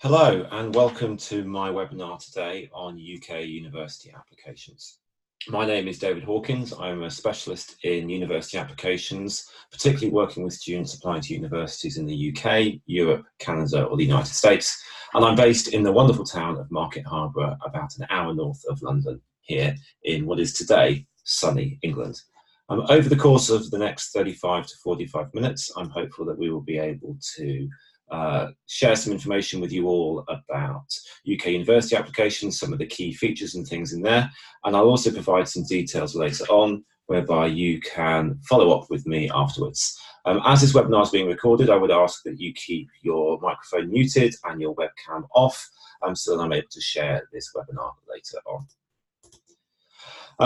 Hello and welcome to my webinar today on UK university applications. My name is David Hawkins. I'm a specialist in university applications, particularly working with students applying to universities in the UK, Europe, Canada or the United States. And I'm based in the wonderful town of Market Harborough, about an hour north of London, here in what is today sunny England. Over the course of the next 35 to 45 minutes, I'm hopeful that we will be able to share some information with you all about UK university applications, some of the key features and things in there, and I'll also provide some details later on whereby you can follow up with me afterwards. As this webinar is being recorded, I would ask that you keep your microphone muted and your webcam off so that I'm able to share this webinar later on.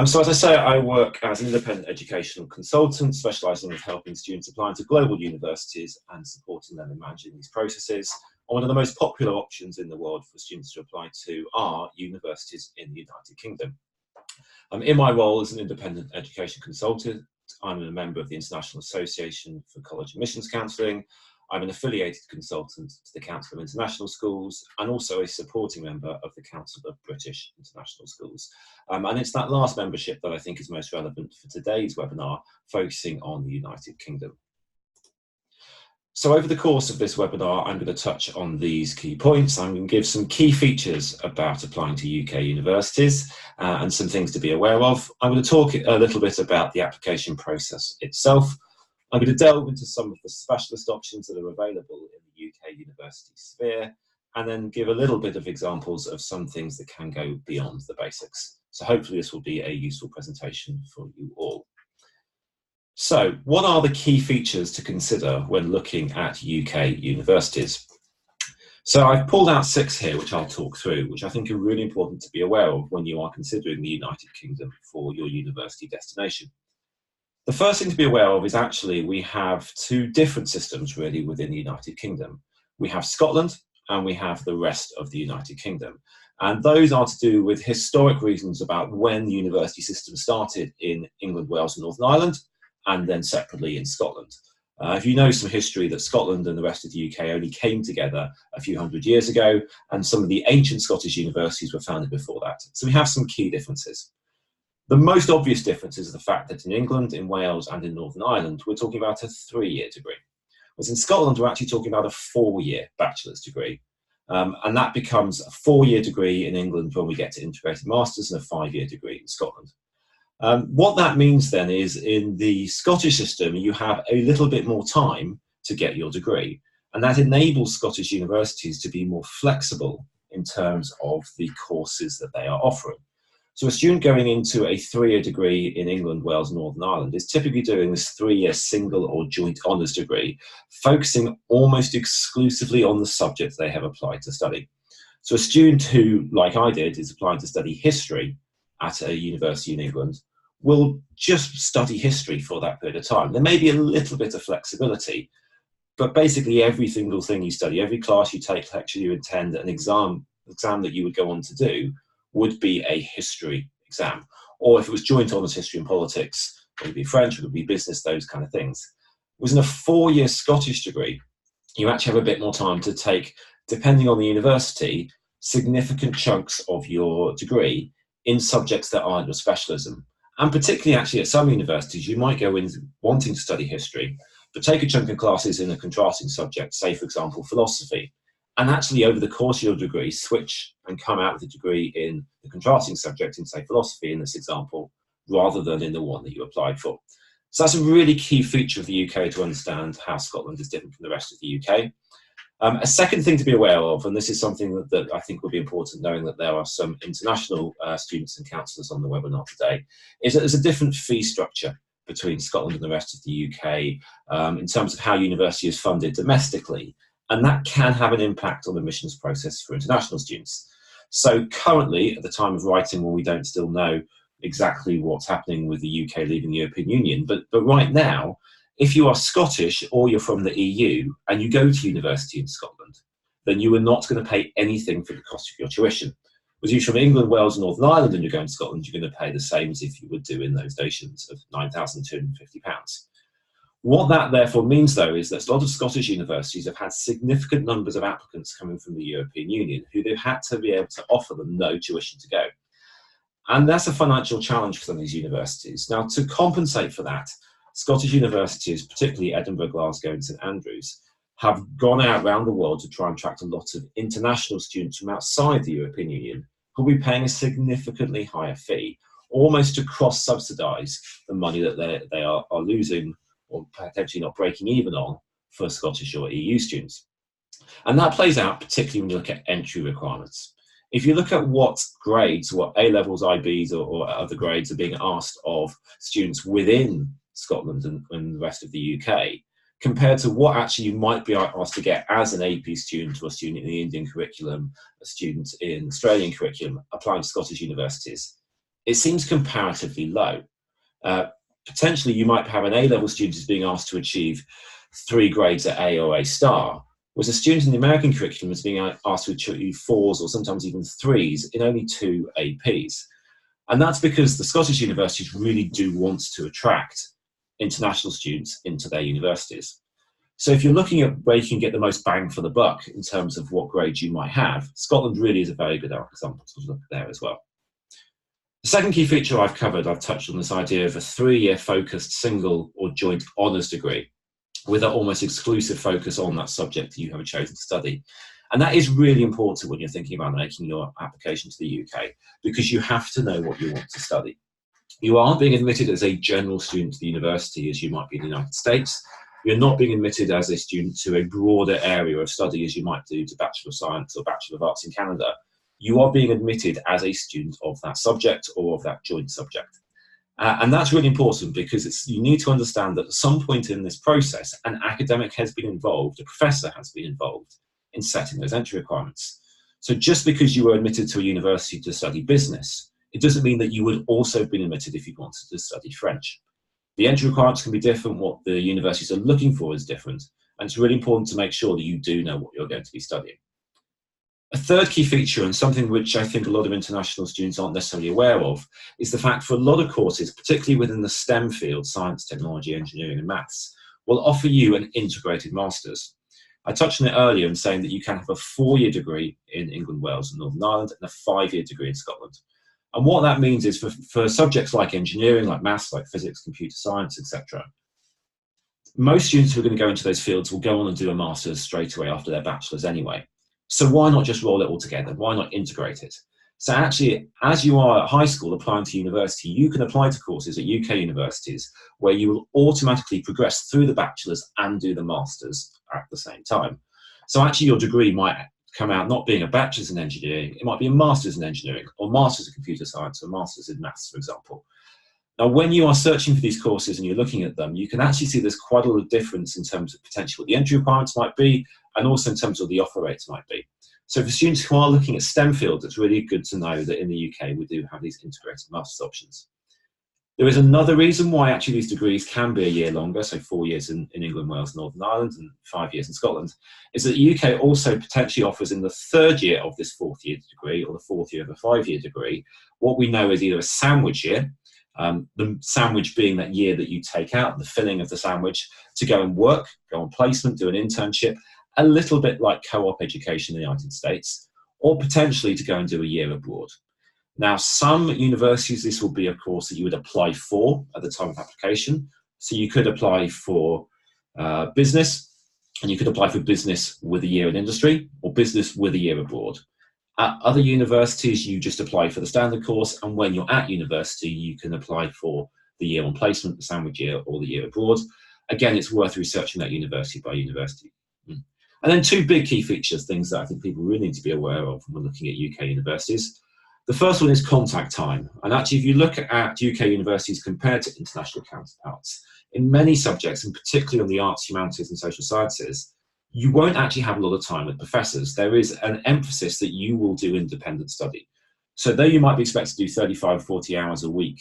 So as I say, I work as an independent educational consultant, specialising in helping students applying to global universities and supporting them in managing these processes. And one of the most popular options in the world for students to apply to are universities in the United Kingdom. In my role as an independent education consultant, I'm a member of the International Association for College Admissions Counselling. I'm an affiliated consultant to the Council of International Schools and also a supporting member of the Council of British International Schools. And it's that last membership that I think is most relevant for today's webinar, focusing on the United Kingdom. So over the course of this webinar, I'm going to touch on these key points. I'm going to give some key features about applying to UK universities and some things to be aware of. I'm going to talk a little bit about the application process itself. I'm going to delve into some of the specialist options that are available in the UK university sphere, and then give a little bit of examples of some things that can go beyond the basics. So hopefully this will be a useful presentation for you all. So what are the key features to consider when looking at UK universities? So I've pulled out 6 here, which I'll talk through, which I think are really important to be aware of when you are considering the United Kingdom for your university destination. The first thing to be aware of is actually we have 2 different systems really within the United Kingdom. We have Scotland and we have the rest of the United Kingdom. And those are to do with historic reasons about when the university system started in England, Wales and Northern Ireland, and then separately in Scotland. If you know some history, that Scotland and the rest of the UK only came together a few hundred years ago, and some of the ancient Scottish universities were founded before that. So we have some key differences. The most obvious difference is the fact that in England, in Wales and in Northern Ireland, we're talking about a 3-year degree. Whereas in Scotland, we're actually talking about a 4-year bachelor's degree. And that becomes a 4-year degree in England when we get to integrated masters and a 5-year degree in Scotland. What that means then is in the Scottish system, you have a little bit more time to get your degree. And that enables Scottish universities to be more flexible in terms of the courses that they are offering. So a student going into a 3-year degree in England, Wales, Northern Ireland is typically doing this 3-year single or joint honours degree, focusing almost exclusively on the subject they have applied to study. So a student who, like I did, is applying to study history at a university in England will just study history for that period of time. There may be a little bit of flexibility, but basically every single thing you study, every class you take, lecture you attend, an exam that you would go on to do would be a history exam. Or if it was joint honours history and politics, it would be French, it would be business, those kind of things. Whereas in a 4-year Scottish degree, you actually have a bit more time to take, depending on the university, significant chunks of your degree in subjects that aren't your specialism. And particularly actually at some universities, you might go in wanting to study history, but take a chunk of classes in a contrasting subject, say for example, philosophy, and actually over the course of your degree, switch and come out with a degree in the contrasting subject in, say, philosophy in this example, rather than in the one that you applied for. So that's a really key feature of the UK to understand how Scotland is different from the rest of the UK. A second thing to be aware of, and this is something that I think will be important, knowing that there are some international students and counsellors on the webinar today, is that there's a different fee structure between Scotland and the rest of the UK in terms of how university is funded domestically. And that can have an impact on the admissions process for international students. So currently, at the time of writing, well, we don't still know exactly what's happening with the UK leaving the European Union, but right now, if you are Scottish or you're from the EU and you go to university in Scotland, then you are not going to pay anything for the cost of your tuition. Whereas if you're from England, Wales, and Northern Ireland and you're going to Scotland, you're going to pay the same as if you would do in those nations of £9,250. What that therefore means, though, is that a lot of Scottish universities have had significant numbers of applicants coming from the European Union who they've had to be able to offer them no tuition to go. And that's a financial challenge for some of these universities. Now, to compensate for that, Scottish universities, particularly Edinburgh, Glasgow and St Andrews, have gone out around the world to try and attract a lot of international students from outside the European Union who will be paying a significantly higher fee, almost to cross-subsidise the money that they are losing or potentially not breaking even on for Scottish or EU students. And that plays out particularly when you look at entry requirements. If you look at what grades, what A-levels, IBs or other grades are being asked of students within Scotland and the rest of the UK, compared to what actually you might be asked to get as an AP student or a student in the Indian curriculum, a student in Australian curriculum, applying to Scottish universities, it seems comparatively low. Potentially you might have an A-level student who's being asked to achieve 3 grades at A or A star, whereas a student in the American curriculum is being asked to achieve 4s or sometimes even 3s in only 2 APs. And that's because the Scottish universities really do want to attract international students into their universities. So if you're looking at where you can get the most bang for the buck in terms of what grades you might have, Scotland really is a very good example to look at there as well. The second key feature I've covered, I've touched on this idea of a 3-year focused single or joint honours degree with an almost exclusive focus on that subject that you have chosen to study. And that is really important when you're thinking about making your application to the UK, because you have to know what you want to study. You aren't being admitted as a general student to the university as you might be in the United States. You're not being admitted as a student to a broader area of study as you might do to Bachelor of Science or Bachelor of Arts in Canada. You are being admitted as a student of that subject or of that joint subject. And that's really important because you need to understand that at some point in this process, an academic has been involved, a professor has been involved in setting those entry requirements. So just because you were admitted to a university to study business, it doesn't mean that you would also have been admitted if you wanted to study French. The entry requirements can be different, what the universities are looking for is different, and it's really important to make sure that you do know what you're going to be studying. A third key feature, and something which I think a lot of international students aren't necessarily aware of, is the fact for a lot of courses, particularly within the STEM field, science, technology, engineering and maths, will offer you an integrated master's. I touched on it earlier in saying that you can have a 4-year degree in England, Wales and Northern Ireland and a 5-year degree in Scotland. And what that means is for subjects like engineering, like maths, like physics, computer science, etc., most students who are going to go into those fields will go on and do a master's straight away after their bachelor's anyway. So why not just roll it all together? Why not integrate it? So actually, as you are at high school applying to university, you can apply to courses at UK universities where you will automatically progress through the bachelor's and do the master's at the same time. So actually your degree might come out not being a bachelor's in engineering, it might be a master's in engineering or master's in computer science or master's in maths, for example. Now, when you are searching for these courses and you're looking at them, you can actually see there's quite a lot of difference in terms of potentially what the entry requirements might be and also in terms of the offer rates might be. So for students who are looking at STEM fields, it's really good to know that in the UK we do have these integrated master's options. There is another reason why actually these degrees can be a year longer, so 4 years in England, Wales, Northern Ireland, and 5 years in Scotland, is that the UK also potentially offers in the 3rd year of this 4th year degree, or the 4th year of a 5-year degree, what we know is either a sandwich year, the sandwich being that year that you take out, the filling of the sandwich, to go and work, go on placement, do an internship, a little bit like co-op education in the United States, or potentially to go and do a year abroad. Now, some universities, this will be a course that you would apply for at the time of application. So you could apply for business, and you could apply for business with a year in industry, or business with a year abroad. At other universities, you just apply for the standard course, and when you're at university, you can apply for the year on placement, the sandwich year, or the year abroad. Again, it's worth researching that university by university. And then 2 big key features, things that I think people really need to be aware of when we're looking at UK universities. The first one is contact time. And actually, if you look at UK universities compared to international counterparts, in many subjects, and particularly on the arts, humanities and social sciences, you won't actually have a lot of time with professors. There is an emphasis that you will do independent study. So though you might be expected to do 35, 40 hours a week,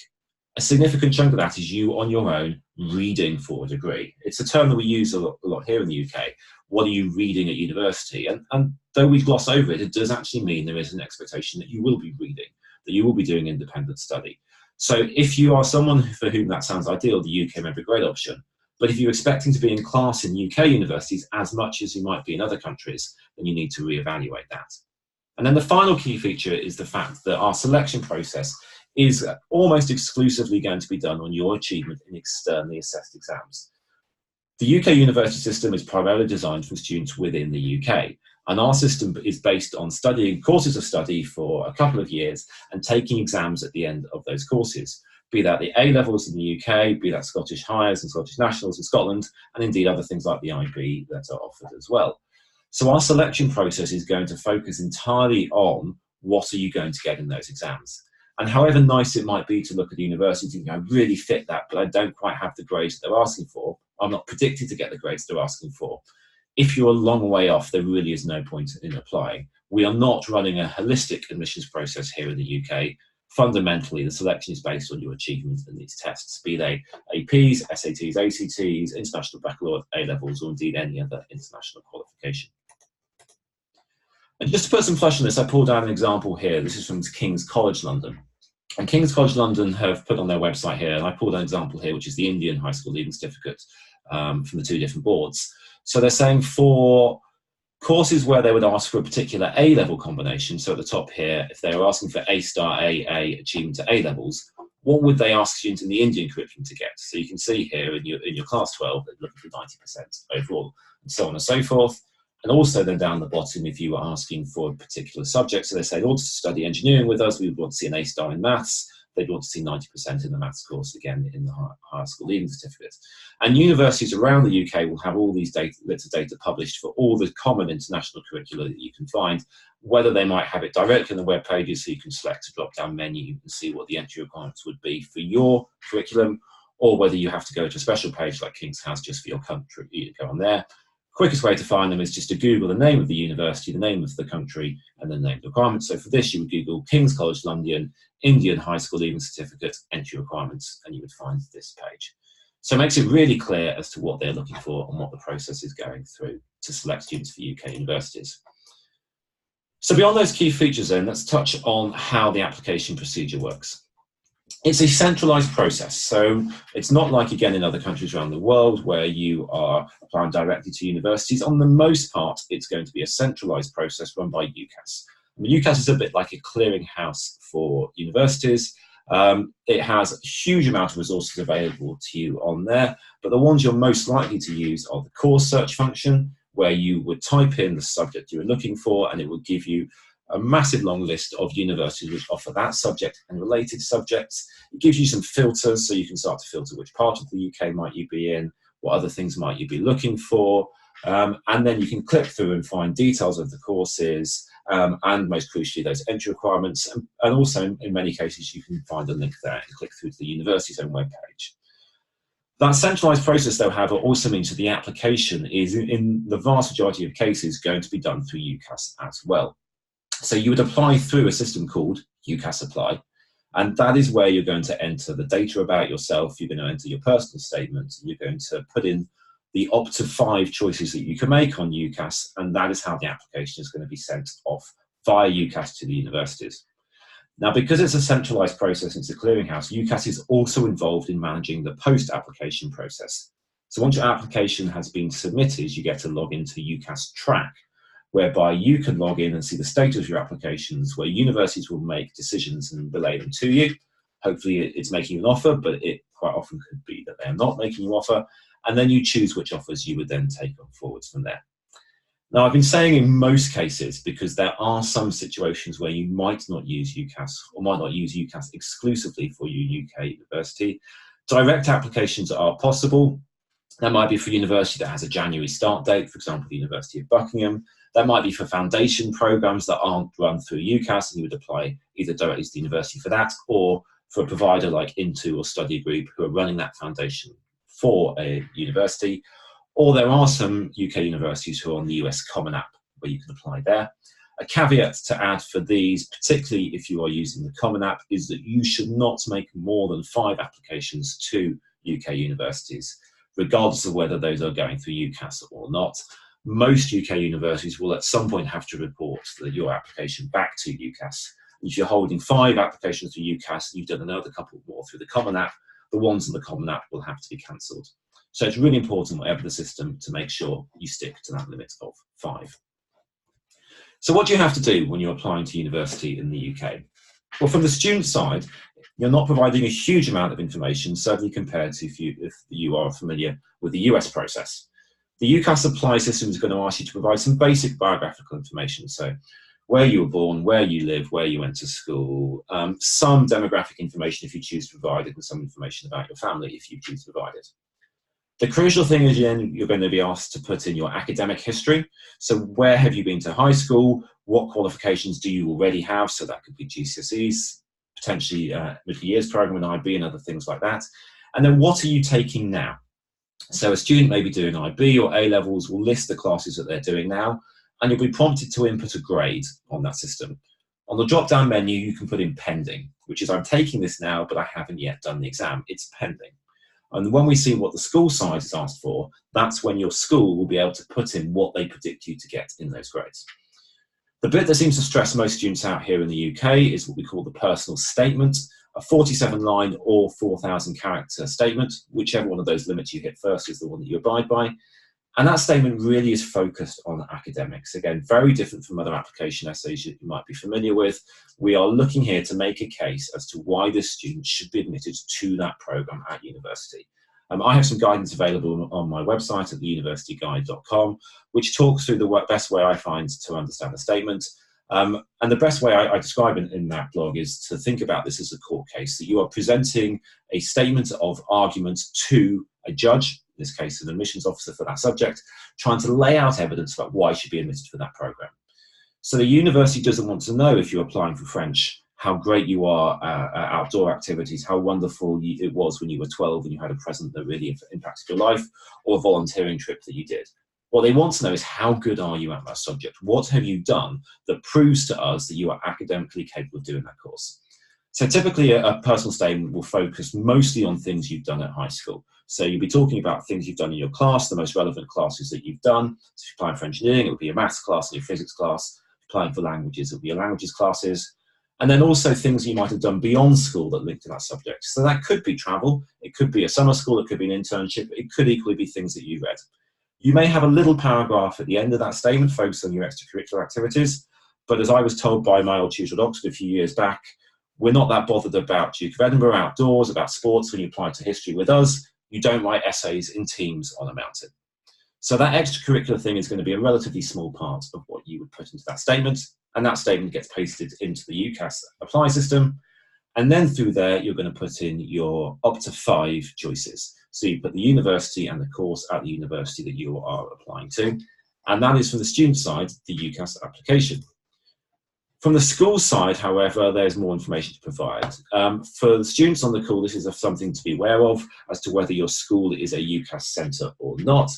a significant chunk of that is you on your own reading for a degree. It's a term that we use a lot here in the UK. What are you reading at university? And though we gloss over it, it does actually mean there is an expectation that you will be reading, that you will be doing independent study. So if you are someone for whom that sounds ideal, the UK may be a great option. But if you're expecting to be in class in UK universities as much as you might be in other countries, then you need to reevaluate that. And then the final key feature is the fact that our selection process is almost exclusively going to be done on your achievement in externally assessed exams. The UK university system is primarily designed for students within the UK, and our system is based on studying courses of study for a couple of years and taking exams at the end of those courses, be that the A-levels in the UK, be that Scottish Highers and Scottish Nationals in Scotland, and indeed other things like the IB that are offered as well. So our selection process is going to focus entirely on what are you going to get in those exams. And however nice it might be to look at a university and think, I really fit that, but I don't quite have the grades that they're asking for, I'm not predicted to get the grades they're asking for. If you're a long way off, there really is no point in applying. We are not running a holistic admissions process here in the UK. Fundamentally, the selection is based on your achievement in these tests, be they APs, SATs, ACTs, International Baccalaureate, A-levels, or indeed any other international qualification. And just to put some flesh on this, I pulled out an example here. This is from King's College London. And King's College London have put on their website here, and I pulled an example here, which is the Indian High School Leaving Certificate from the two different boards. So they're saying for courses where they would ask for a particular A-level combination, so at the top here, if they were asking for A-star, AA, achievement to A-levels, what would they ask students in the Indian curriculum to get? So you can see here in your class 12, they're looking for 90% overall, and so on and so forth. And also then down the bottom, if you were asking for a particular subject, so they say, in order to study engineering with us, we would want to see an A-star in maths. They'd want to see 90% in the maths course, again, in the higher school leaving certificate. And universities around the UK will have all these bits of data published for all the common international curricula that you can find, whether they might have it directly on the web pages so you can select a drop-down menu and see what the entry requirements would be for your curriculum, or whether you have to go to a special page like King's has just for your country. You go on there. Quickest way to find them is just to Google the name of the university, the name of the country, and the name of the requirements. So for this, you would Google King's College London, Indian High School Leaving Certificate, entry requirements, and you would find this page. So it makes it really clear as to what they're looking for and what the process is going through to select students for UK universities. So beyond those key features then, let's touch on how the application procedure works. It's a centralized process, so it's not like, again, in other countries around the world where you are applying directly to universities. On the most part, it's going to be a centralized process run by UCAS. I mean, UCAS is a bit like a clearinghouse for universities. It has a huge amount of resources available to you on there, but the ones you're most likely to use are the course search function, where you would type in the subject you were looking for, and it will give you a massive long list of universities which offer that subject and related subjects. It gives you some filters, so you can start to filter which part of the UK might you be in, what other things might you be looking for, and then you can click through and find details of the courses, and most crucially those entry requirements, and also in many cases you can find a link there and click through to the university's own webpage. That centralised process, though, however, also means that the application is, in the vast majority of cases, going to be done through UCAS as well. So you would apply through a system called UCAS Apply, and that is where you're going to enter the data about yourself, you're going to enter your personal statement, you're going to put in the up to 5 choices that you can make on UCAS, and that is how the application is going to be sent off via UCAS to the universities. Now, because it's a centralised process, it's a clearinghouse, UCAS is also involved in managing the post-application process. So once your application has been submitted, you get to log into UCAS Track, whereby you can log in and see the status of your applications, where universities will make decisions and relay them to you. Hopefully it's making you an offer, but it quite often could be that they're not making you an offer, and then you choose which offers you would then take on forwards from there. Now, I've been saying in most cases, because there are some situations where you might not use UCAS or might not use UCAS exclusively for your UK university, direct applications are possible. That might be for a university that has a January start date, for example, the University of Buckingham. That might be for foundation programs that aren't run through UCAS, and you would apply either directly to the university for that, or for a provider like Into or Study Group who are running that foundation for a university. Or there are some UK universities who are on the US Common App where you can apply there. A caveat to add for these, particularly if you are using the Common App, is that you should not make more than 5 applications to UK universities, regardless of whether those are going through UCAS or not. Most UK universities will at some point have to report your application back to UCAS. If you're holding 5 applications through UCAS and you've done another couple more through the Common App, the ones in the Common App will have to be cancelled. So it's really important, whatever the system, to make sure you stick to that limit of 5. So what do you have to do when you're applying to university in the UK? Well, from the student side, you're not providing a huge amount of information, certainly compared to if you are familiar with the US process. The UCAS apply system is going to ask you to provide some basic biographical information. So where you were born, where you live, where you went to school, some demographic information if you choose to provide it, and some information about your family if you choose to provide it. The crucial thing is you're going to be asked to put in your academic history. So where have you been to high school? What qualifications do you already have? So that could be GCSEs, potentially middle years program and IB and other things like that. And then what are you taking now? So a student may be doing IB or A-levels will list the classes that they're doing now, and you'll be prompted to input a grade on that system. On the drop-down menu, you can put in pending, which is I'm taking this now, but I haven't yet done the exam. It's pending. And when we see what the school side is asked for, that's when your school will be able to put in what they predict you to get in those grades. The bit that seems to stress most students out here in the UK is what we call the personal statement, a 47-line or 4,000-character statement. Whichever one of those limits you hit first is the one that you abide by. And that statement really is focused on academics. Again, very different from other application essays you might be familiar with. We are looking here to make a case as to why this student should be admitted to that programme at university. I have some guidance available on my website at theuniversityguide.com, which talks through the best way I find to understand the statement. And the best way I describe it in that blog is to think about this as a court case, that you are presenting a statement of argument to a judge, in this case an admissions officer for that subject, trying to lay out evidence about why you should be admitted for that programme. So the university doesn't want to know if you're applying for French, how great you are at outdoor activities, how wonderful it was when you were 12 and you had a present that really impacted your life, or a volunteering trip that you did. What they want to know is how good are you at that subject? What have you done that proves to us that you are academically capable of doing that course? So typically a personal statement will focus mostly on things you've done at high school. So you'll be talking about things you've done in your class, the most relevant classes that you've done. So if you're applying for engineering, it would be your maths class and your physics class. If you're applying for languages, it would be your languages classes. And then also things you might have done beyond school that link to that subject. So that could be travel, it could be a summer school, it could be an internship, it could equally be things that you read. You may have a little paragraph at the end of that statement focused on your extracurricular activities, but as I was told by my old tutor at Oxford a few years back, we're not that bothered about Duke of Edinburgh, outdoors, about sports when you apply to history with us. You don't write essays in teams on a mountain. So that extracurricular thing is going to be a relatively small part of what you would put into that statement, and that statement gets pasted into the UCAS apply system, and then through there you're going to put in your up to 5 choices. So you put the university and the course at the university that you are applying to, and that is from the student side, the UCAS application. From the school side, however, there's more information to provide. For the students on the call, this is something to be aware of as to whether your school is a UCAS centre or not.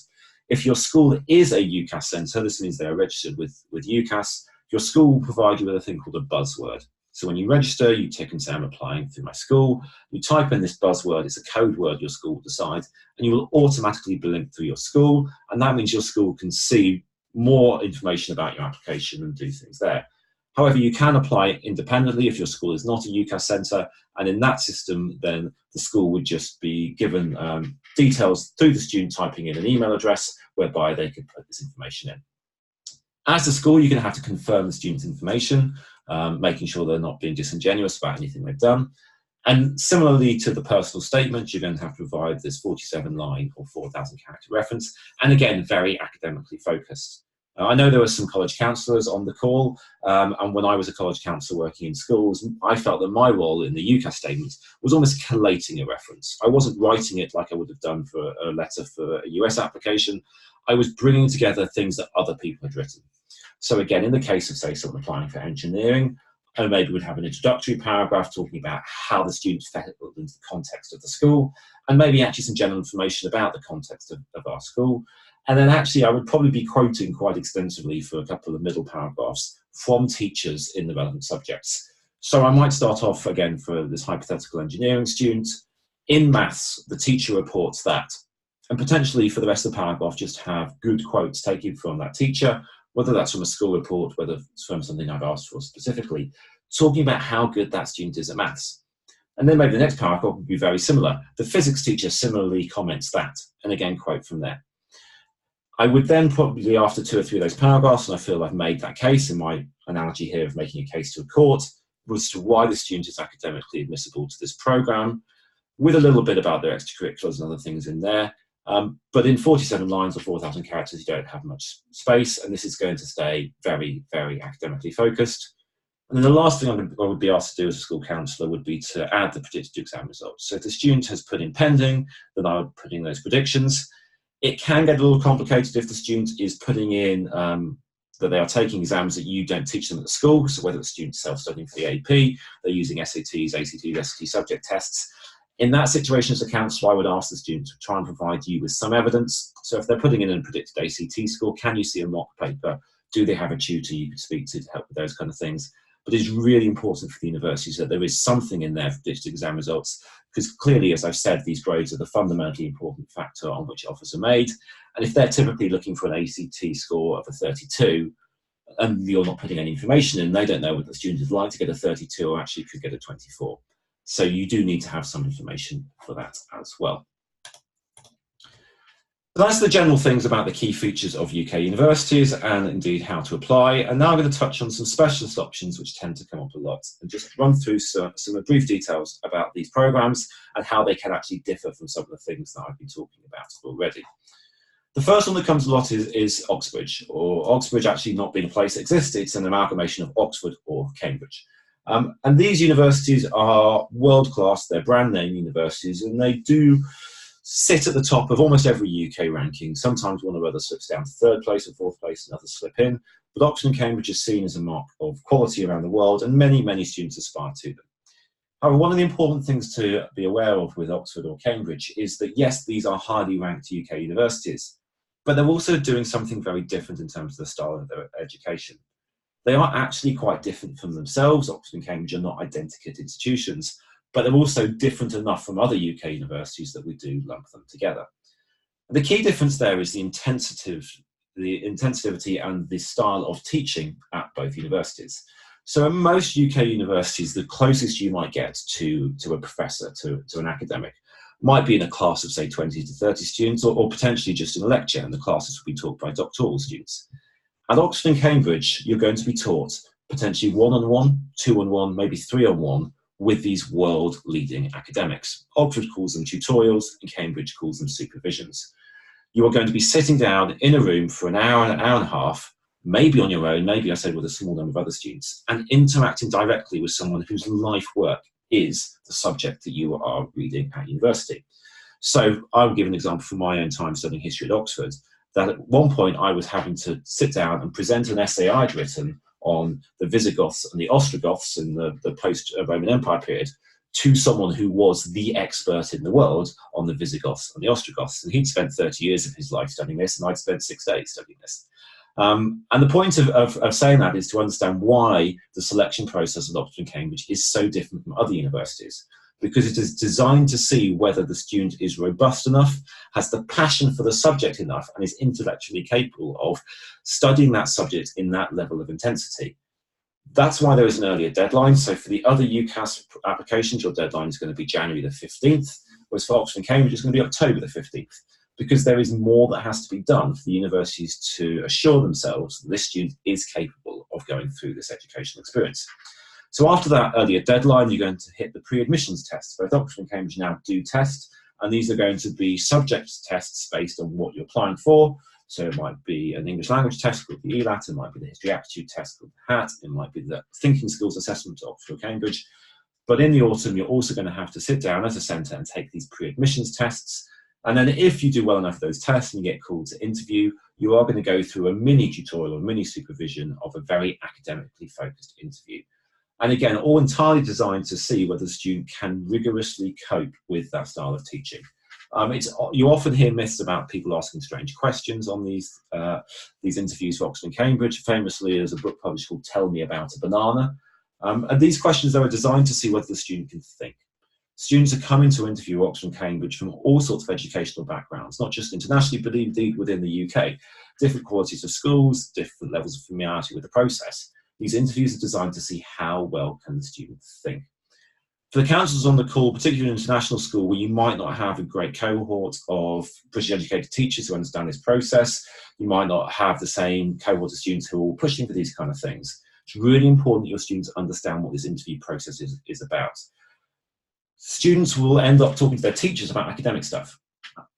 If your school is a UCAS centre, this means they are registered with UCAS, your school will provide you with a thing called a buzzword. So when you register, you tick and say, I'm applying through my school. You type in this buzzword, it's a code word your school will decide, and you will automatically be linked through your school, and that means your school can see more information about your application and do things there. However, you can apply independently if your school is not a UCAS centre, and in that system, then the school would just be given details through the student typing in an email address whereby they could put this information in. As a school, you're going to have to confirm the student's information, making sure they're not being disingenuous about anything they've done. And similarly to the personal statement, you're going to have to provide this 47-line or 4,000-character reference, and again, very academically focused. I know there were some college counsellors on the call, and when I was a college counsellor working in schools, I felt that my role in the UCAS statement was almost collating a reference. I wasn't writing it like I would have done for a letter for a US application. I was bringing together things that other people had written. So again, in the case of, say, someone applying for engineering, I maybe would have an introductory paragraph talking about how the student fitted into the context of the school, and maybe actually some general information about the context of our school. And then actually I would probably be quoting quite extensively for a couple of middle paragraphs from teachers in the relevant subjects. So I might start off again for this hypothetical engineering student. In maths, the teacher reports that. And potentially for the rest of the paragraph, just have good quotes taken from that teacher, whether that's from a school report, whether it's from something I've asked for specifically, talking about how good that student is at maths. And then maybe the next paragraph would be very similar. The physics teacher similarly comments that, and again, quote from there. I would then probably, after 2 or 3 of those paragraphs, and I feel I've made that case in my analogy here of making a case to a court, as to why the student is academically admissible to this program, with a little bit about their extracurriculars and other things in there. But in 47 lines or 4,000 characters, you don't have much space, and this is going to stay very, very academically focused. And then the last thing I would be asked to do as a school counsellor would be to add the predicted exam results. So if the student has put in pending, then I would put in those predictions. It can get a little complicated if the student is putting in that they are taking exams that you don't teach them at the school. So whether the student's self-studying for the AP, they're using SATs, ACTs, SAT subject tests. In that situation, as a counsellor, I would ask the student to try and provide you with some evidence. So if they're putting in a predicted ACT score, can you see a mock paper? Do they have a tutor you could speak to help with those kind of things? But it's really important for the universities that there is something in there for predicted exam results, because clearly, as I've said, these grades are the fundamentally important factor on which offers are made. And if they're typically looking for an ACT score of a 32, and you're not putting any information in, they don't know what the student is like to get a 32 or actually could get a 24. So you do need to have some information for that as well. So that's the general things about the key features of UK universities and indeed how to apply. And now I'm going to touch on some specialist options which tend to come up a lot and just run through some brief details about these programs and how they can actually differ from some of the things that I've been talking about already. The first one that comes a lot is Oxbridge, or Oxbridge actually not being a place that exists. It's an amalgamation of Oxford or Cambridge. And these universities are world-class, they're brand name universities, and they do sit at the top of almost every UK ranking. Sometimes one or other slips down to 3rd place or 4th place and others slip in. But Oxford and Cambridge is seen as a mark of quality around the world, and many, many students aspire to them. However, one of the important things to be aware of with Oxford or Cambridge is that, yes, these are highly ranked UK universities, but they're also doing something very different in terms of the style of their education. They are actually quite different from themselves. Oxford and Cambridge are not identical institutions, but they're also different enough from other UK universities that we do lump them together. And the key difference there is the intensivity and the style of teaching at both universities. So at most UK universities, the closest you might get to a professor, to an academic, might be in a class of, say, 20 to 30 students, or potentially just in a lecture, and the classes will be taught by doctoral students. At Oxford and Cambridge, you're going to be taught potentially 1-on-1, 2-on-1, maybe 3-on-1 with these world-leading academics. Oxford calls them tutorials, and Cambridge calls them supervisions. You are going to be sitting down in a room for an hour and a half, maybe on your own, maybe I said with a small number of other students, and interacting directly with someone whose life work is the subject that you are reading at university. So I'll give an example from my own time studying history at Oxford, that at one point I was having to sit down and present an essay I'd written on the Visigoths and the Ostrogoths in the post-Roman Empire period to someone who was the expert in the world on the Visigoths and the Ostrogoths. And he'd spent 30 years of his life studying this, and I'd spent 6 days studying this. And the point of saying that is to understand why the selection process at Oxford and Cambridge is so different from other universities, because it is designed to see whether the student is robust enough, has the passion for the subject enough, and is intellectually capable of studying that subject in that level of intensity. That's why there is an earlier deadline. So for the other UCAS applications, your deadline is going to be January the 15th, whereas for Oxford and Cambridge, it's going to be October the 15th, because there is more that has to be done for the universities to assure themselves that this student is capable of going through this educational experience. So after that earlier deadline, you're going to hit the pre-admissions tests. Both Oxford and Cambridge now do test, and these are going to be subject tests based on what you're applying for. So it might be an English language test called the ELAT, it might be the history aptitude test called the HAT, it might be the thinking skills assessment at Oxford or Cambridge. But in the autumn, you're also going to have to sit down as a centre and take these pre-admissions tests. And then if you do well enough of those tests and you get called to interview, you are going to go through a mini tutorial or mini supervision of a very academically focused interview. And again, all entirely designed to see whether the student can rigorously cope with that style of teaching. You often hear myths about people asking strange questions on these interviews for Oxford and Cambridge. Famously, there's a book published called Tell Me About a Banana. And these questions are designed to see whether the student can think. Students are coming to interview Oxford and Cambridge from all sorts of educational backgrounds, not just internationally, but indeed within the UK. Different qualities of schools, different levels of familiarity with the process. These interviews are designed to see how well can the student think. For the councils on the call, particularly in international school, where you might not have a great cohort of British educated teachers who understand this process, you might not have the same cohort of students who are pushing for these kind of things. It's really important that your students understand what this interview process is about. Students will end up talking to their teachers about academic stuff,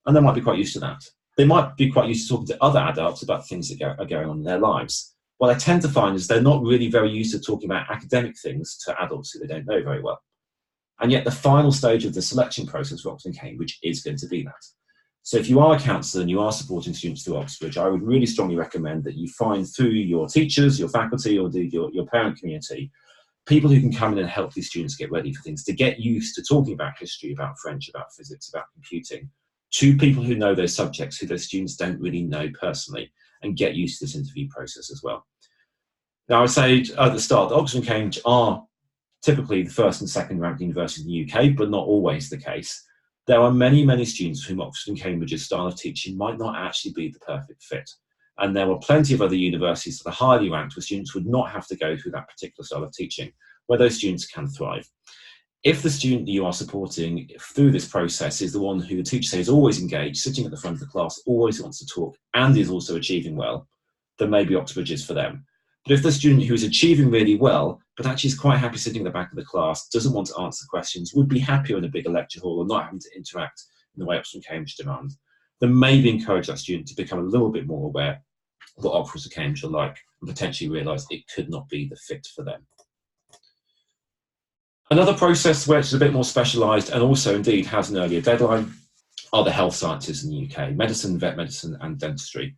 and they might be quite used to that. They might be quite used to talking to other adults about things that are going on in their lives. What I tend to find is they're not really very used to talking about academic things to adults who they don't know very well. And yet the final stage of the selection process for Oxford and Cambridge is going to be that. So if you are a counsellor and you are supporting students through Oxbridge, I would really strongly recommend that you find through your teachers, your faculty, or your parent community, people who can come in and help these students get ready for things, to get used to talking about history, about French, about physics, about computing, to people who know those subjects, who those students don't really know personally, and get used to this interview process as well. Now, I would say at the start, Oxford and Cambridge are typically the first and second ranked universities in the UK, but not always the case. There are many, many students for whom Oxford and Cambridge's style of teaching might not actually be the perfect fit. And there are plenty of other universities that are highly ranked where students would not have to go through that particular style of teaching, where those students can thrive. If the student that you are supporting through this process is the one who the teacher says is always engaged, sitting at the front of the class, always wants to talk, and is also achieving well, then maybe Oxbridge is for them. But if the student who is achieving really well, but actually is quite happy sitting at the back of the class, doesn't want to answer questions, would be happier in a bigger lecture hall or not having to interact in the way Oxford and Cambridge demand, then maybe encourage that student to become a little bit more aware of what Oxford and Cambridge are like, and potentially realise it could not be the fit for them. Another process which is a bit more specialised and also indeed has an earlier deadline are the health sciences in the UK, medicine, vet medicine and dentistry.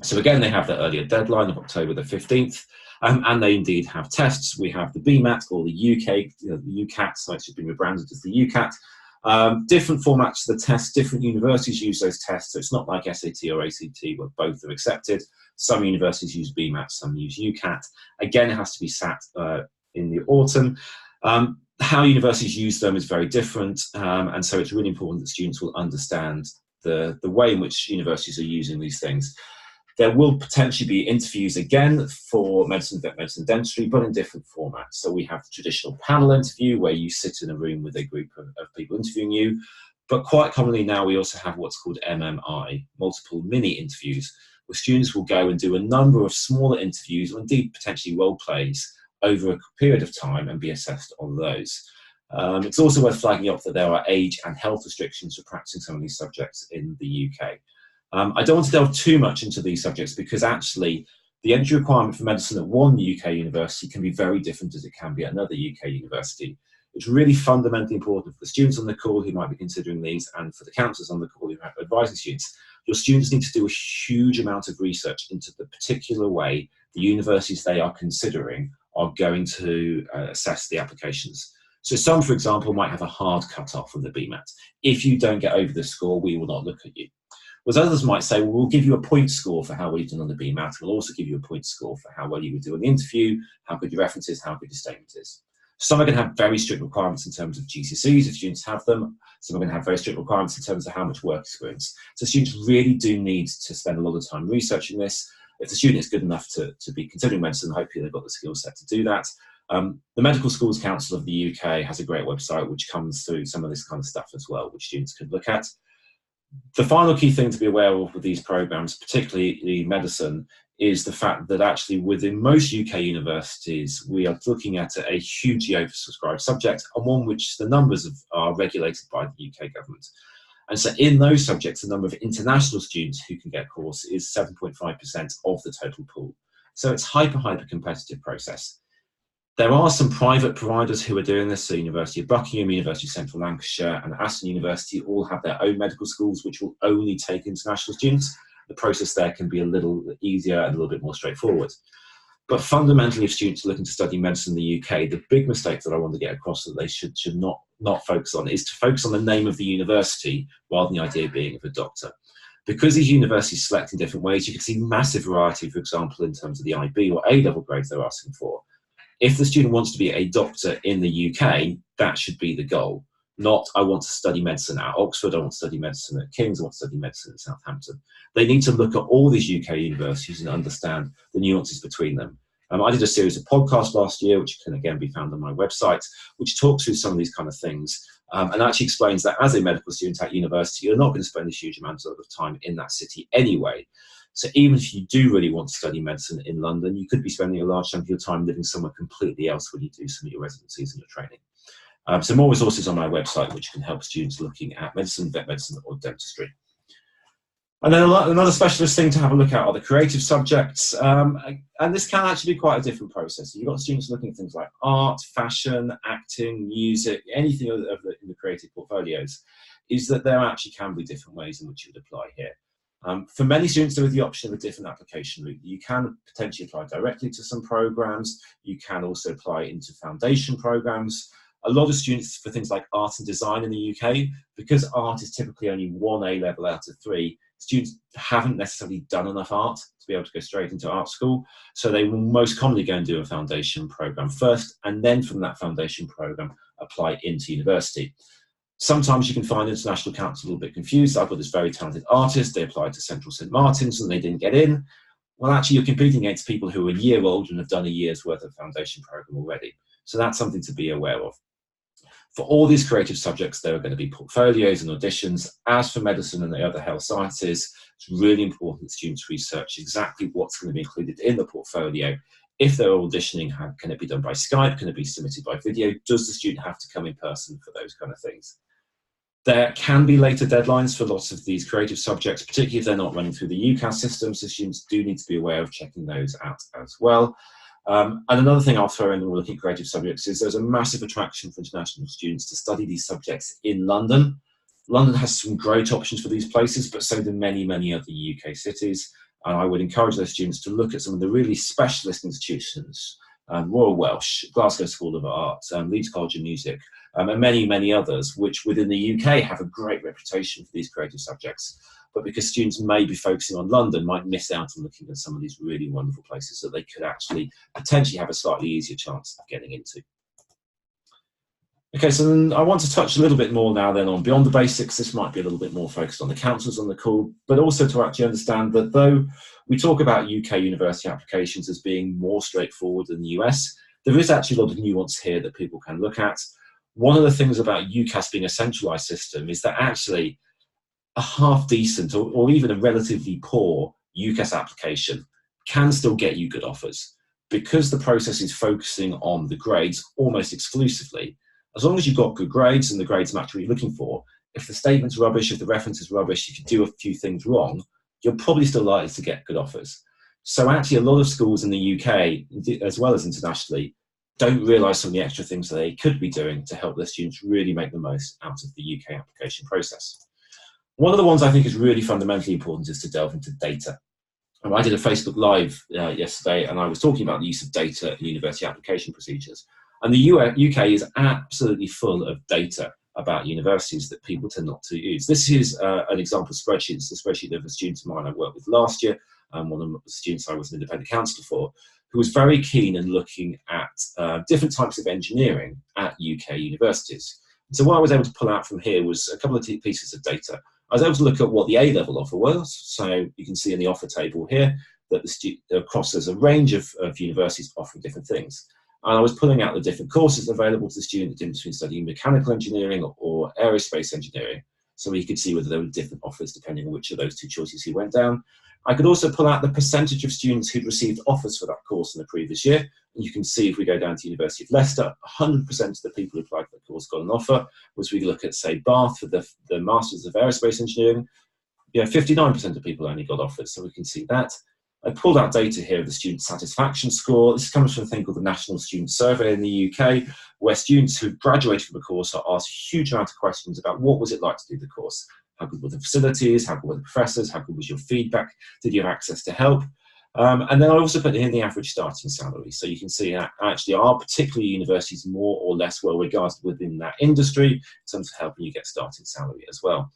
So again, they have that earlier deadline of October the 15th, and they indeed have tests. We have the BMAT, or the UK, the UCAT, so it's been rebranded as the UCAT. Different formats of the tests, different universities use those tests, so it's not like SAT or ACT where both are accepted. Some universities use BMAT, some use UCAT. Again, it has to be sat in the autumn. How universities use them is very different, and so it's really important that students will understand the way in which universities are using these things. There will potentially be interviews again for medicine, vet medicine, dentistry, but in different formats. So we have the traditional panel interview where you sit in a room with a group of people interviewing you. But quite commonly now we also have what's called MMI, multiple mini interviews, where students will go and do a number of smaller interviews, or indeed potentially role plays, over a period of time and be assessed on those. It's also worth flagging up that there are age and health restrictions for practicing some of these subjects in the UK. I don't want to delve too much into these subjects because actually the entry requirement for medicine at one UK university can be very different as it can be at another UK university. It's really fundamentally important for the students on the call who might be considering these, and for the counsellors on the call who are advising students. Your students need to do a huge amount of research into the particular way the universities they are considering are going to assess the applications. So some, for example, might have a hard cut-off from the BMAT. If you don't get over the score, we will not look at you. Whereas others might say, well, we'll give you a point score for how well you've done on the BMAT. We'll also give you a point score for how well you would do on the interview, how good your reference is, how good your statement is. Some are going to have very strict requirements in terms of GCSEs if students have them. Some are going to have very strict requirements in terms of how much work experience. So students really do need to spend a lot of time researching this. If the student is good enough to be considering medicine, hopefully they've got the skill set to do that. The Medical Schools Council of the UK has a great website which comes through some of this kind of stuff as well, which students could look at. The final key thing to be aware of with these programs, particularly medicine, is the fact that actually within most UK universities, we are looking at a hugely oversubscribed subject, and one which the numbers are regulated by the UK government. And so in those subjects, the number of international students who can get a course is 7.5% of the total pool. So it's hyper competitive process. There are some private providers who are doing this. So University of Buckingham, University of Central Lancashire and Aston University all have their own medical schools which will only take international students. The process there can be a little easier and a little bit more straightforward. But fundamentally, if students are looking to study medicine in the UK, the big mistake that I want to get across that they should not focus on is to focus on the name of the university rather than the idea being of a doctor. Because these universities select in different ways, you can see massive variety, for example, in terms of the IB or A-level grades they're asking for. If the student wants to be a doctor in the UK, that should be the goal. Not, I want to study medicine at Oxford, I want to study medicine at King's, I want to study medicine at Southampton. They need to look at all these UK universities and understand the nuances between them. I did a series of podcasts last year, which can again be found on my website, which talks through some of these kind of things, and actually explains that as a medical student at university, you're not going to spend a huge amount of time in that city anyway. So even if you do really want to study medicine in London, you could be spending a large chunk of your time living somewhere completely else when you do some of your residencies and your training. So more resources on my website, which can help students looking at medicine, vet medicine, or dentistry. And then another specialist thing to have a look at are the creative subjects. And this can actually be quite a different process. You've got students looking at things like art, fashion, acting, music, anything in the creative portfolios, is that there actually can be different ways in which you would apply here. For many students, there is the option of a different application route. You can potentially apply directly to some programs. You can also apply into foundation programs. A lot of students for things like art and design in the UK, because art is typically only 1 A level out of 3, students haven't necessarily done enough art to be able to go straight into art school. So they will most commonly go and do a foundation program first, and then from that foundation program, apply into university. Sometimes you can find international councils a little bit confused. I've got this very talented artist, they applied to Central St Martin's and they didn't get in. Well, actually, you're competing against people who are a year old and have done a year's worth of foundation program already. So that's something to be aware of. For all these creative subjects, there are going to be portfolios and auditions. As for medicine and the other health sciences, it's really important that students research exactly what's going to be included in the portfolio. If they're auditioning, can it be done by Skype? Can it be submitted by video? Does the student have to come in person for those kind of things? There can be later deadlines for lots of these creative subjects, particularly if they're not running through the UCAS system, so students do need to be aware of checking those out as well. And another thing I'll throw in when we're looking at creative subjects is there's a massive attraction for international students to study these subjects in London. London has some great options for these places, but so do many, many other UK cities. And I would encourage those students to look at some of the really specialist institutions, Royal Welsh, Glasgow School of Art, Leeds College of Music, and many, many others, which within the UK have a great reputation for these creative subjects. But because students may be focusing on London, might miss out on looking at some of these really wonderful places that they could actually potentially have a slightly easier chance of getting into. Okay, so then I want to touch a little bit more now then on beyond the basics. This might be a little bit more focused on the councils on the call, but also to actually understand that though we talk about UK university applications as being more straightforward than the US, there is actually a lot of nuance here that people can look at. One of the things about UCAS being a centralised system is that actually a half decent or even a relatively poor UCAS application can still get you good offers. Because the process is focusing on the grades almost exclusively, as long as you've got good grades and the grades match what you're looking for, if the statement's rubbish, if the reference is rubbish, if you do a few things wrong, you're probably still likely to get good offers. So actually a lot of schools in the UK, as well as internationally, don't realise some of the extra things that they could be doing to help their students really make the most out of the UK application process. One of the ones I think is really fundamentally important is to delve into data. I did a Facebook Live yesterday, and I was talking about the use of data in university application procedures. And the UK is absolutely full of data about universities that people tend not to use. This is an example spreadsheet. It's the spreadsheet of a student of mine I worked with last year, one of the students I was an independent counsellor for, who was very keen in looking at different types of engineering at UK universities. So what I was able to pull out from here was a couple of pieces of data. I was able to look at what the A-level offer was. So you can see in the offer table here that across there's a range of universities offering different things. And I was pulling out the different courses available to the student in between studying mechanical engineering or aerospace engineering. So we could see whether there were different offers depending on which of those two choices he went down. I could also pull out the percentage of students who'd received offers for that course in the previous year. And you can see if we go down to University of Leicester, 100% of the people who applied for the course got an offer. As we look at, say, Bath for the Masters of Aerospace Engineering, 59% of people only got offers, so we can see that. I pulled out data here of the student satisfaction score. This comes from a thing called the National Student Survey in the UK, where students who graduated from the course are asked a huge amount of questions about what was it like to do the course. How good were the facilities? How good were the professors? How good was your feedback? Did you have access to help? And then I also put in the average starting salary. So you can see that actually are particular universities more or less well regarded within that industry in terms of helping you get starting salary as well.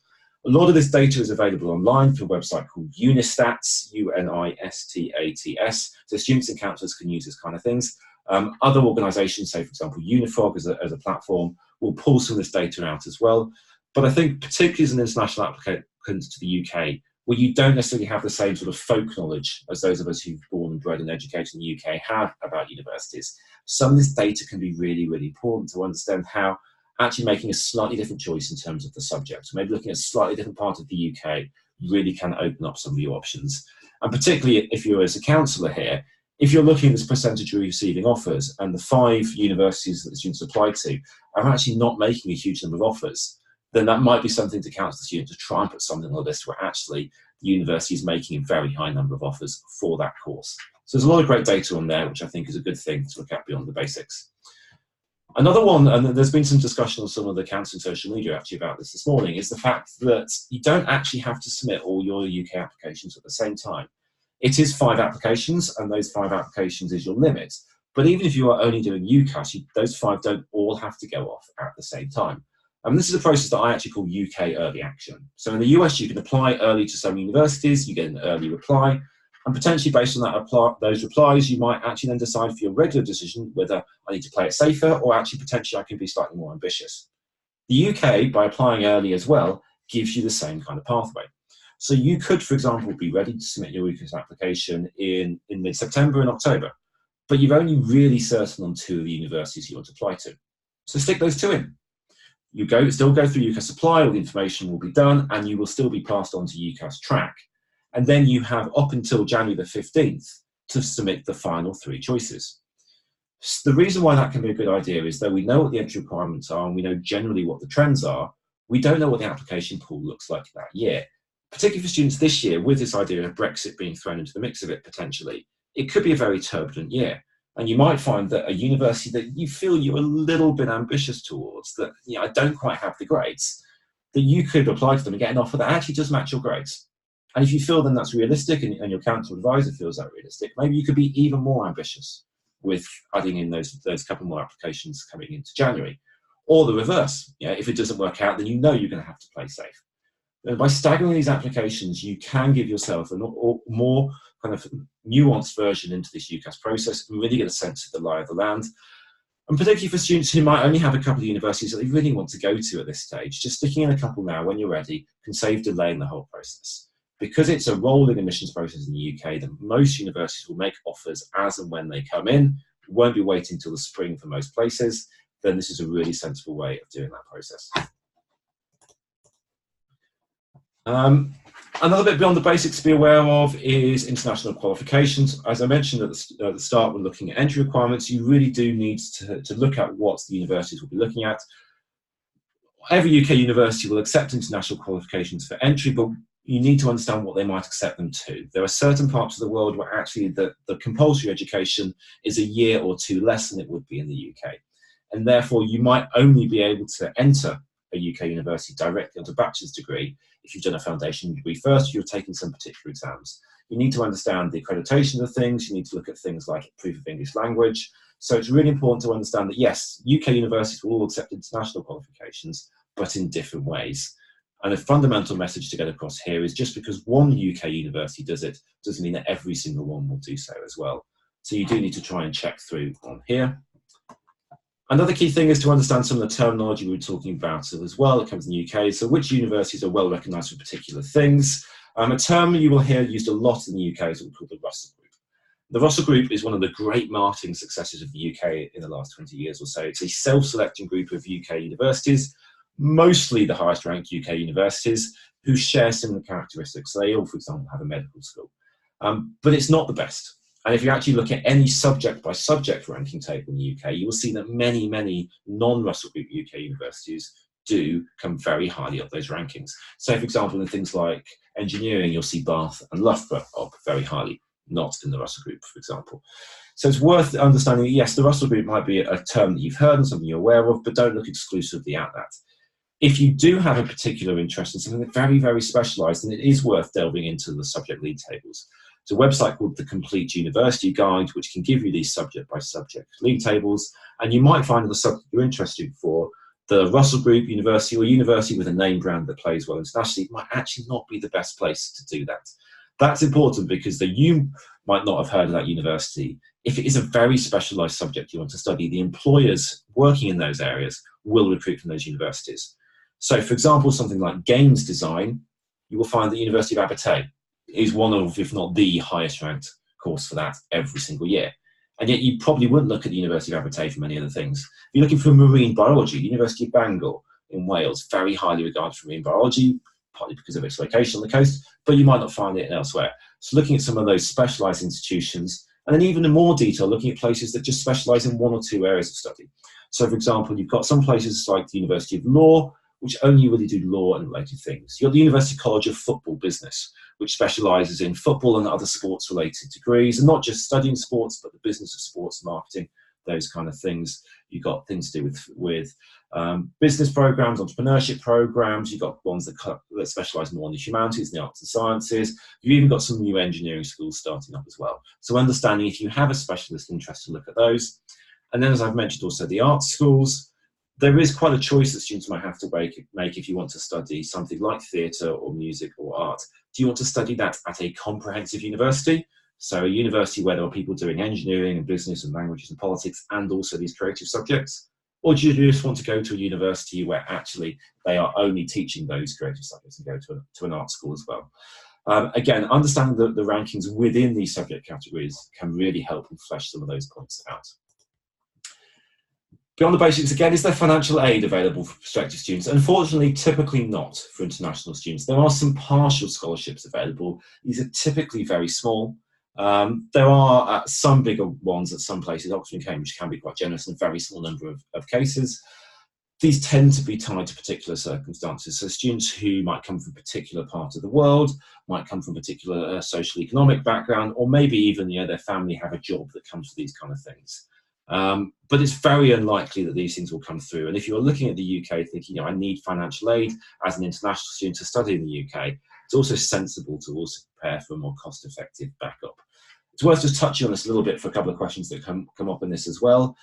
A lot of this data is available online through a website called Unistats, UNISTATS. So students and counsellors can use this kind of things. Other organisations, say for example Unifog as a platform, will pull some of this data out as well. But I think particularly as an international applicant to the UK, where you don't necessarily have the same sort of folk knowledge as those of us who've born and bred and educated in the UK have about universities, some of this data can be really, really important to understand how actually making a slightly different choice in terms of the subject, maybe looking at a slightly different part of the UK, really can open up some of your options. And particularly if you're as a counsellor here, if you're looking at this percentage of receiving offers and the 5 universities that the students apply to are actually not making a huge number of offers, then that might be something to counsel the student to try and put something on the list where actually the university is making a very high number of offers for that course. So there's a lot of great data on there, which I think is a good thing to look at beyond the basics. Another one, and there's been some discussion on some of the counselling social media actually about this morning, is the fact that you don't actually have to submit all your UK applications at the same time. It is 5 applications, and those 5 applications is your limit. But even if you are only doing UCAS, those 5 don't all have to go off at the same time. And this is a process that I actually call UK early action. So in the US, you can apply early to some universities, you get an early reply, and potentially based on that those replies, you might actually then decide for your regular decision whether I need to play it safer or actually potentially I can be slightly more ambitious. The UK, by applying early as well, gives you the same kind of pathway. So you could, for example, be ready to submit your UCAS application in mid-September and October, but you're only really certain on 2 of the universities you want to apply to. So stick those 2 in. You still go through UCAS apply, all the information will be done, and you will still be passed on to UCAS track. And then you have up until January the 15th to submit the final 3 choices. The reason why that can be a good idea is that we know what the entry requirements are and we know generally what the trends are, we don't know what the application pool looks like that year. Particularly for students this year, with this idea of Brexit being thrown into the mix of it potentially, it could be a very turbulent year. And you might find that a university that you feel you're a little bit ambitious towards, that I don't quite have the grades, that you could apply to them and get an offer that actually does match your grades. And if you feel then that's realistic and your council advisor feels that realistic, maybe you could be even more ambitious with adding in those couple more applications coming into January. Or the reverse, if it doesn't work out, then you know you're going to have to play safe. And by staggering these applications, you can give yourself a more kind of nuanced version into this UCAS process and really get a sense of the lie of the land. And particularly for students who might only have a couple of universities that they really want to go to at this stage, just sticking in a couple now when you're ready can save delaying the whole process. Because it's a rolling admissions process in the UK, that most universities will make offers as and when they come in, won't be waiting until the spring for most places, then this is a really sensible way of doing that process. Another bit beyond the basics to be aware of is international qualifications. As I mentioned at the start, when looking at entry requirements, you really do need to look at what the universities will be looking at. Every UK university will accept international qualifications for entry, but you need to understand what they might accept them to. There are certain parts of the world where actually the compulsory education is a year or 2 less than it would be in the UK. And therefore, you might only be able to enter a UK university directly onto a bachelor's degree if you've done a foundation degree first, you've taken some particular exams. You need to understand the accreditation of things, you need to look at things like proof of English language. So it's really important to understand that yes, UK universities will all accept international qualifications, but in different ways. And the fundamental message to get across here is just because one UK university does it, doesn't mean that every single one will do so as well. So you do need to try and check through on here. Another key thing is to understand some of the terminology we were talking about as well that comes in the UK. So which universities are well recognised for particular things. A term you will hear used a lot in the UK is what we call the Russell Group. The Russell Group is one of the great marketing successes of the UK in the last 20 years or so. It's a self-selecting group of UK universities, mostly the highest ranked UK universities, who share similar characteristics. So they all, for example, have a medical school. But it's not the best. And if you actually look at any subject by subject ranking table in the UK, you will see that many, many non-Russell Group UK universities do come very highly up those rankings. So for example, in things like engineering, you'll see Bath and Loughborough up very highly, not in the Russell Group, for example. So it's worth understanding that, yes, the Russell Group might be a term that you've heard and something you're aware of, but don't look exclusively at that. If you do have a particular interest in something that's very, very specialised, then it is worth delving into the subject league tables. It's a website called the Complete University Guide, which can give you these subject by subject league tables, and you might find the subject you're interested for, the Russell Group University or university with a name brand that plays well internationally, might actually not be the best place to do that. That's important because you might not have heard of that university. If it is a very specialised subject you want to study, the employers working in those areas will recruit from those universities. So, for example, something like games design, you will find the University of Abertay is one of, if not the highest ranked course for that every single year. And yet you probably wouldn't look at the University of Abertay for many other things. If you're looking for marine biology, the University of Bangor in Wales, very highly regarded for marine biology, partly because of its location on the coast, but you might not find it elsewhere. So looking at some of those specialised institutions, and then even in more detail, looking at places that just specialise in one or two areas of study. So for example, you've got some places like the University of Law, which only really do law and related things. You've got the University College of Football Business, which specialises in football and other sports related degrees, and not just studying sports, but the business of sports, marketing, those kind of things. You've got things to do with business programs, entrepreneurship programs. You've got ones that specialise more in the humanities, the arts and sciences. You've even got some new engineering schools starting up as well. So understanding if you have a specialist interest to look at those. And then, as I've mentioned, also the arts schools. There is quite a choice that students might have to make if you want to study something like theatre or music or art. Do you want to study that at a comprehensive university? So a university where there are people doing engineering and business and languages and politics and also these creative subjects? Or do you just want to go to a university where actually they are only teaching those creative subjects and go to an art school as well? Again, understanding the rankings within these subject categories can really help and flesh some of those points out. Beyond the basics, again, is there financial aid available for prospective students? Unfortunately, typically not for international students. There are some partial scholarships available. These are typically very small. There are some bigger ones at some places. Oxford and Cambridge can be quite generous in a very small number of cases. These tend to be tied to particular circumstances. So students who might come from a particular part of the world, might come from a particular social economic background, or maybe even their family have a job that comes with these kind of things. But it's very unlikely that these things will come through. And if you're looking at the UK thinking, I need financial aid as an international student to study in the UK, it's also sensible to also prepare for a more cost-effective backup. It's worth just touching on this a little bit for a couple of questions that come up in this as well.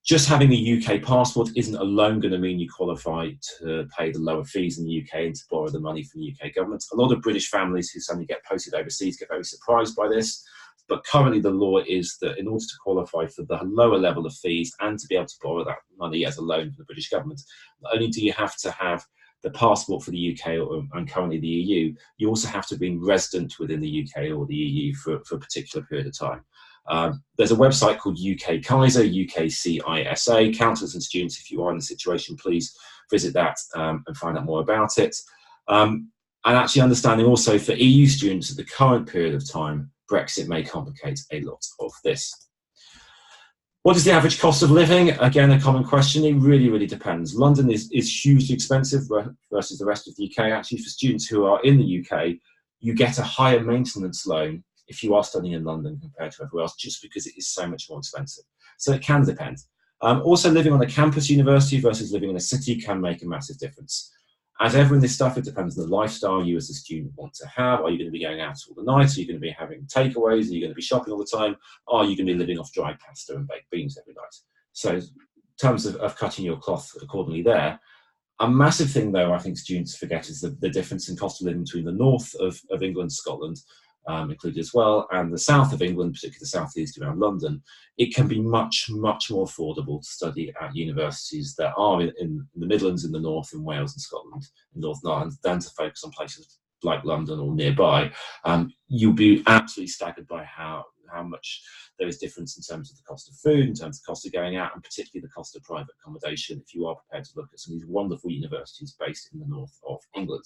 Just having a UK passport isn't alone going to mean you qualify to pay the lower fees in the UK and to borrow the money from the UK government. A lot of British families who suddenly get posted overseas get very surprised by this. But currently the law is that in order to qualify for the lower level of fees and to be able to borrow that money as a loan from the British government, not only do you have to have the passport for the UK and currently the EU, you also have to be resident within the UK or the EU for a particular period of time. There's a website called UK Kaiser, UKCISA. Counsellors and students, if you are in the situation, please visit that and find out more about it. And actually understanding also for EU students at the current period of time, Brexit may complicate a lot of this. What is the average cost of living? Again, a common question. It really, really depends. London is hugely expensive versus the rest of the UK. Actually, for students who are in the UK, you get a higher maintenance loan if you are studying in London compared to everywhere else, just because it is so much more expensive. So it can depend. Also, living on a campus university versus living in a city can make a massive difference. As ever in this stuff, it depends on the lifestyle you as a student want to have. Are you going to be going out all the night? Are you going to be having takeaways? Are you going to be shopping all the time? Are you going to be living off dry pasta and baked beans every night? So in terms of cutting your cloth accordingly there, a massive thing, though, I think students forget is the difference in cost of living between the north of England, Scotland, included as well, and the south of England, particularly the southeast around London. It can be much, much more affordable to study at universities that are in the Midlands, in the north, in Wales and Scotland, in Northern Ireland, than to focus on places like London or nearby. You'll be absolutely staggered by how much there is difference in terms of the cost of food, in terms of the cost of going out, and particularly the cost of private accommodation if you are prepared to look at some of these wonderful universities based in the north of England.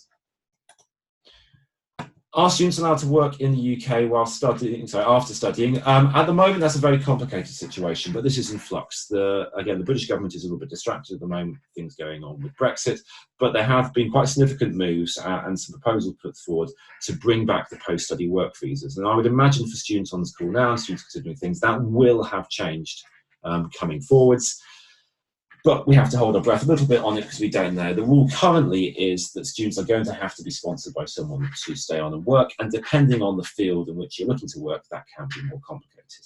Are students allowed to work in the UK while studying, after studying? At the moment, that's a very complicated situation, but this is in flux. Again, the British government is a little bit distracted at the moment with things going on with Brexit, but there have been quite significant moves and some proposals put forward to bring back the post-study work visas. And I would imagine for students on this call now, students considering things, that will have changed coming forwards. But we have to hold our breath a little bit on it because we don't know. The rule currently is that students are going to have to be sponsored by someone to stay on and work, and depending on the field in which you're looking to work, that can be more complicated.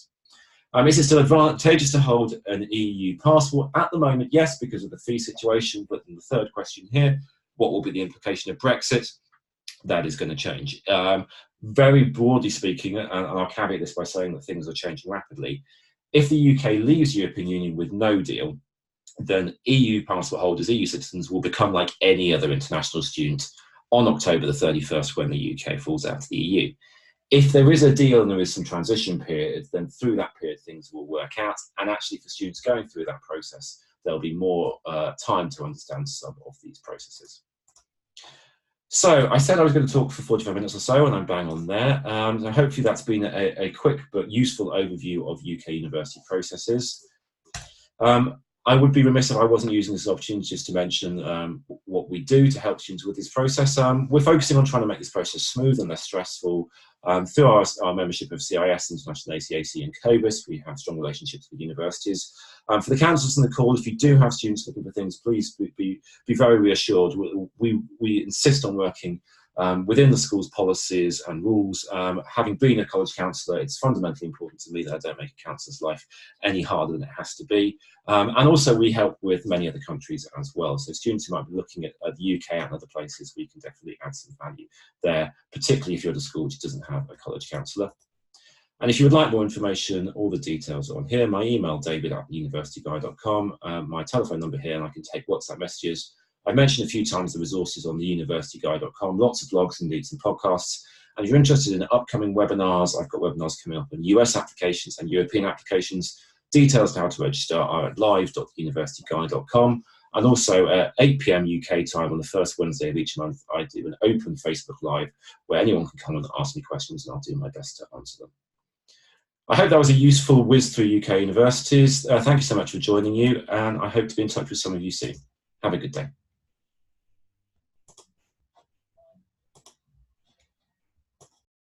Is it still advantageous to hold an EU passport? At the moment, yes, because of the fee situation, but in the third question here, what will be the implication of Brexit? That is going to change. Very broadly speaking, and I'll caveat this by saying that things are changing rapidly, if the UK leaves the European Union with no deal, then EU passport holders, EU citizens, will become like any other international student on October the 31st when the UK falls out of the EU. If there is a deal and there is some transition period, then through that period things will work out. And actually for students going through that process, there'll be more time to understand some of these processes. So I said I was going to talk for 45 minutes or so, and I'm bang on there. So hopefully that's been a quick but useful overview of UK university processes. I would be remiss if I wasn't using this opportunity just to mention what we do to help students with this process. We're focusing on trying to make this process smooth and less stressful. Through our membership of CIS, International ACAC and COBIS, we have strong relationships with universities. For the councillors on the call, if you do have students looking for things, please be very reassured. We insist on working within the school's policies and rules. Having been a college counsellor, it's fundamentally important to me that I don't make a counsellor's life any harder than it has to be. And also we help with many other countries as well. So students who might be looking at the UK and other places, we can definitely add some value there, particularly if you're at a school which doesn't have a college counsellor. And if you would like more information, all the details are on here. My email, david@universityguide.com, my telephone number here, and I can take WhatsApp messages. I mentioned a few times the resources on the universityguide.com, lots of blogs, indeed some podcasts. And if you're interested in upcoming webinars, I've got webinars coming up on US applications and European applications. Details on how to register are at live.universityguide.com. And also at 8 PM UK time on the first Wednesday of each month, I do an open Facebook Live where anyone can come and ask me questions, and I'll do my best to answer them. I hope that was a useful whiz through UK universities. Thank you so much for joining you, and I hope to be in touch with some of you soon. Have a good day.